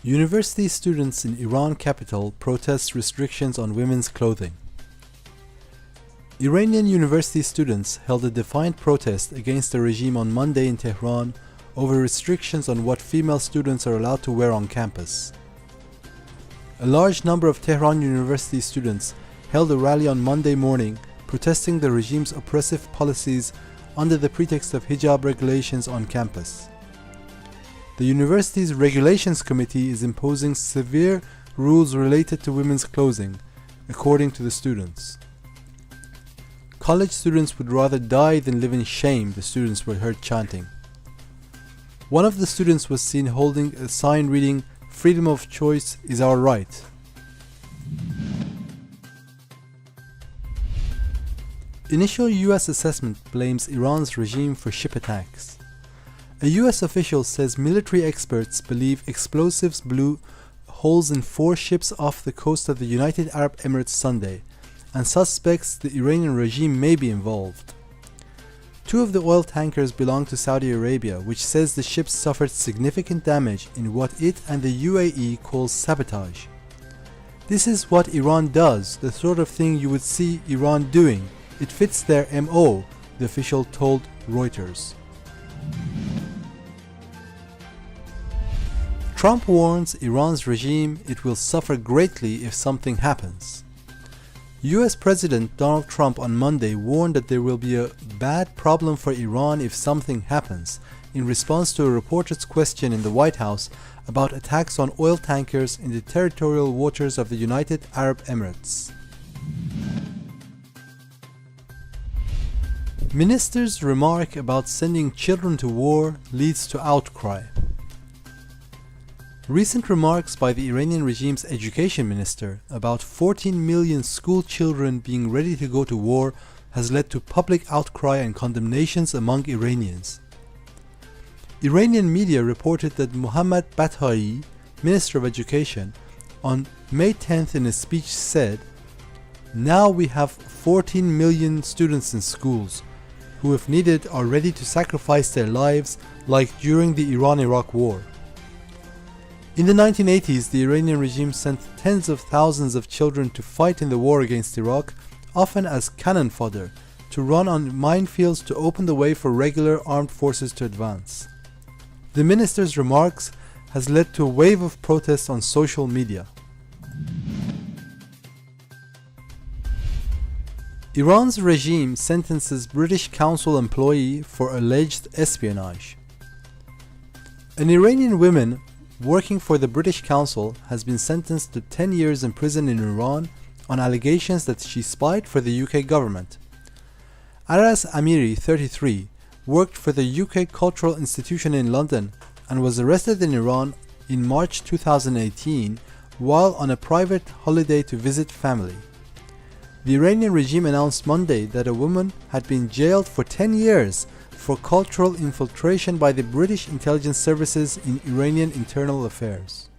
University students in Iran capital protest restrictions on women's clothing. Iranian university students held a defiant protest against the regime on Monday in Tehran over restrictions on what female students are allowed to wear on campus. A large number of Tehran university students held a rally on Monday morning protesting the regime's oppressive policies under the pretext of hijab regulations on campus. The university's regulations committee is imposing severe rules related to women's clothing, according to the students. College students would rather die than live in shame, the students were heard chanting. One of the students was seen holding a sign reading, "Freedom of choice is our right." Initial US assessment blames Iran's regime for ship attacks. A US official says military experts believe explosives blew holes in 4 ships off the coast of the United Arab Emirates Sunday, and suspects the Iranian regime may be involved. 2 of the oil tankers belong to Saudi Arabia, which says the ships suffered significant damage in what it and the UAE calls sabotage. "This is what Iran does, the sort of thing you would see Iran doing. It fits their MO," the official told Reuters. Trump warns Iran's regime it will suffer greatly if something happens. US President Donald Trump on Monday warned that there will be a bad problem for Iran if something happens, in response to a reporter's question in the White House about attacks on oil tankers in the territorial waters of the United Arab Emirates. Minister's remark about sending children to war leads to outcry. Recent remarks by the Iranian regime's education minister about 14 million school children being ready to go to war has led to public outcry and condemnations among Iranians. Iranian media reported that Mohammad Bathai, Minister of Education, on May 10th in a speech said, "Now we have 14 million students in schools who, if needed, are ready to sacrifice their lives like during the Iran-Iraq War." In the 1980s, the Iranian regime sent tens of thousands of children to fight in the war against Iraq, often as cannon fodder, to run on minefields to open the way for regular armed forces to advance. The minister's remarks has led to a wave of protests on social media. Iran's regime sentences British Council employee for alleged espionage. An Iranian woman working for the British Council has been sentenced to 10 years in prison in Iran on allegations that she spied for the UK government. Aras Amiri, 33, worked for the UK Cultural Institution in London and was arrested in Iran in March 2018 while on a private holiday to visit family. The Iranian regime announced Monday that a woman had been jailed for 10 years for cultural infiltration by the British intelligence services in Iranian internal affairs.